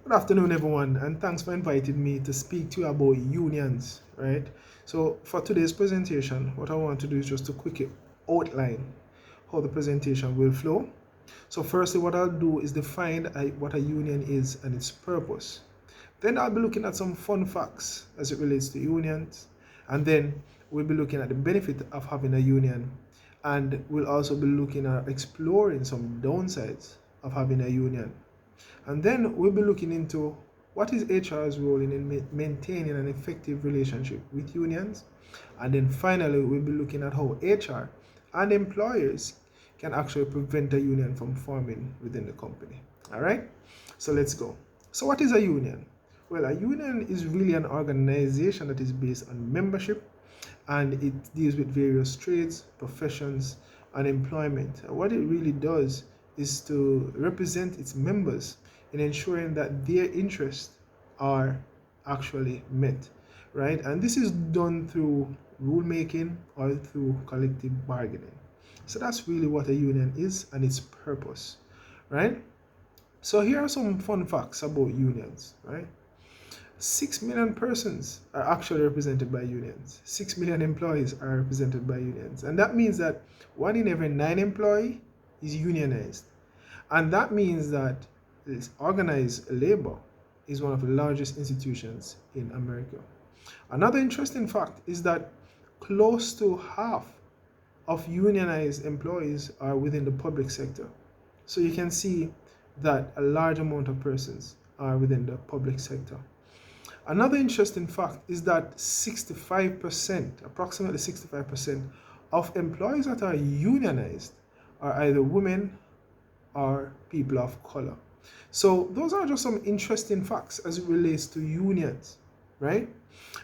Good afternoon, everyone, and thanks for inviting me to speak to you about unions, right? So, for today's presentation, what I want to do is just to quickly outline how the presentation will flow. So, firstly, what I'll do is define what a union is and its purpose. Then I'll be looking at some fun facts as it relates to unions, and then we'll be looking at the benefit of having a union, and we'll also be looking at exploring some downsides of having a union. And then we'll be looking into what is HR's role in maintaining an effective relationship with unions. And then finally, we'll be looking at how HR and employers can actually prevent a union from forming within the company. All right, so let's go. So, what is a union? Well, a union is really an organization that is based on membership, and it deals with various trades, professions, and employment. What it really does is to represent its members in ensuring that their interests are actually met, right? And this is done through rulemaking or through collective bargaining. So that's really what a union is and its purpose, right? So here are some fun facts about unions, right? 6 million persons are actually represented by unions. 6 million employees are represented by unions. And that means that 1 in every 9 employee is unionized. And that means that this organized labor is one of the largest institutions in America. Another interesting fact is that close to half of unionized employees are within the public sector. So you can see that a large amount of persons are within the public sector. Another interesting fact is that 65%, approximately 65% of employees that are unionized are either women or people of color. So those are just some interesting facts as it relates to unions, right?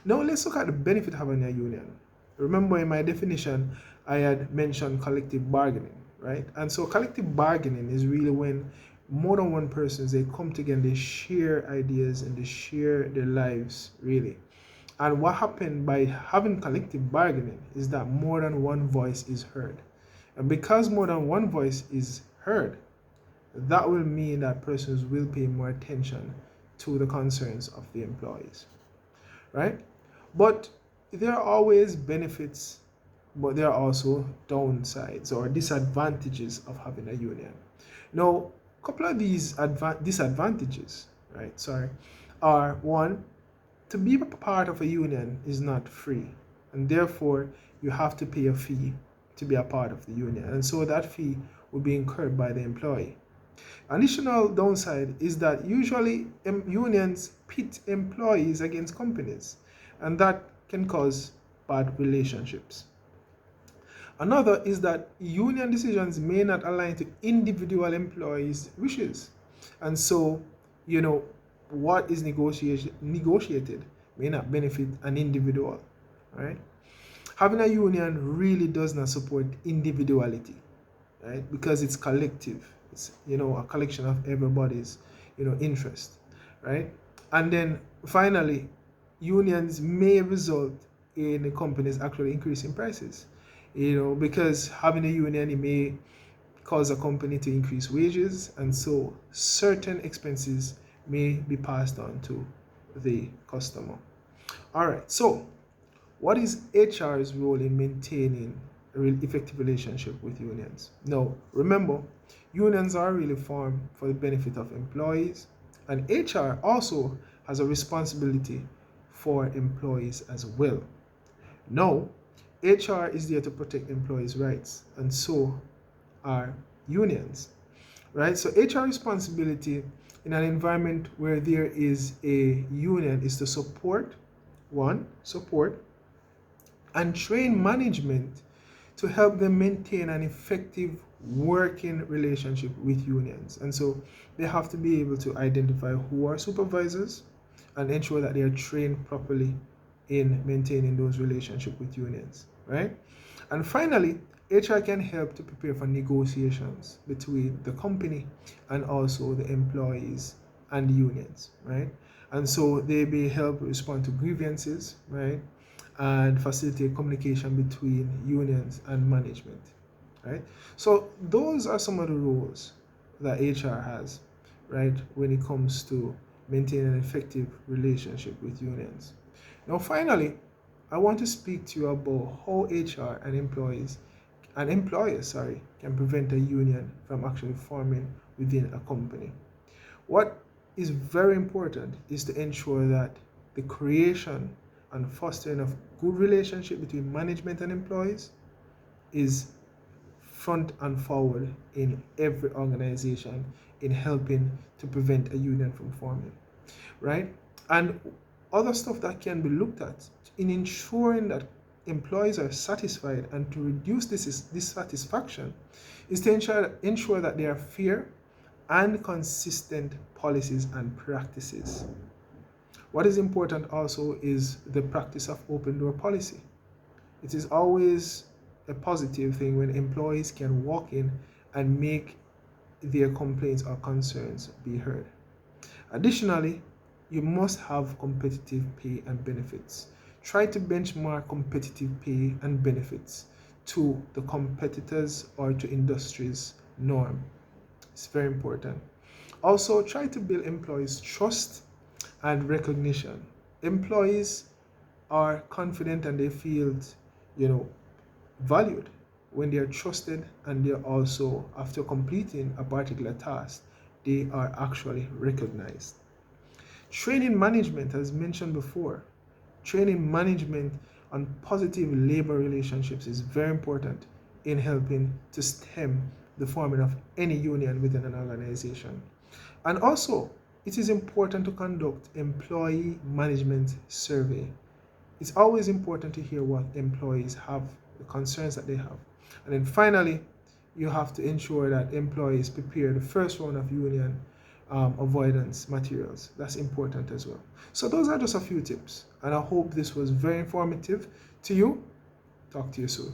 Now let's look at the benefit of having a union. Remember in my definition, I had mentioned collective bargaining, right? And so collective bargaining is really when more than one person, they come together, they share ideas and they share their lives, really. And what happened by having collective bargaining is that more than one voice is heard. And because more than one voice is heard, that will mean that persons will pay more attention to the concerns of the employees, right? But there are always benefits, but there are also downsides or disadvantages of having a union. Now, a couple of these disadvantages, right? Sorry, are one, to be a part of a union is not free, and therefore you have to pay a fee to be a part of the union, and so that fee will be incurred by the employee. Additional downside is that usually unions pit employees against companies, and that can cause bad relationships. Another is that union decisions may not align to individual employees' wishes. And so, what is negotiated may not benefit an individual, right? Having a union really does not support individuality, right? Because it's collective. It's, a collection of everybody's, interest, right? And then finally, unions may result in companies actually increasing prices, because having a union, it may cause a company to increase wages, and so certain expenses may be passed on to the customer. All right, so what is HR's role in maintaining a real effective relationship with unions? Now, remember, unions are really formed for the benefit of employees, and HR also has a responsibility for employees as well. Now, HR is there to protect employees' rights, and so are unions, right? So HR responsibility in an environment where there is a union is to support and train management to help them maintain an effective working relationship with unions. And so they have to be able to identify who are supervisors and ensure that they are trained properly in maintaining those relationships with unions, right? And finally, HR can help to prepare for negotiations between the company and also the employees and the unions, right? And so they may help respond to grievances, right? And facilitate communication between unions and management, right? So those are some of the roles that HR has, right, when it comes to maintain an effective relationship with unions. Now, finally, I want to speak to you about how HR and employers can prevent a union from actually forming within a company. What is very important is to ensure that the creation and fostering of good relationship between management and employees is front and forward in every organization in helping to prevent a union from forming, right? And other stuff that can be looked at in ensuring that employees are satisfied and to reduce this dissatisfaction is to ensure that there are fair and consistent policies and practices. What is important also is the practice of open door policy. It is always a positive thing when employees can walk in and make their complaints or concerns be heard. Additionally, you must have competitive pay and benefits. Try to benchmark competitive pay and benefits to the competitors or to industry's norm. It's very important. Also, try to build employees' trust and recognition. Employees are confident and they feel, you know, valued when they are trusted, and they are also, after completing a particular task, they are actually recognized. Training management, as mentioned before, training management on positive labor relationships is very important in helping to stem the forming of any union within an organization. And also, it is important to conduct employee management survey. It's always important to hear what employees have, the concerns that they have. And then finally, you have to ensure that employees prepare the first round of union avoidance materials. That's important as well. So those are just a few tips, and I hope this was very informative to you. Talk to you soon.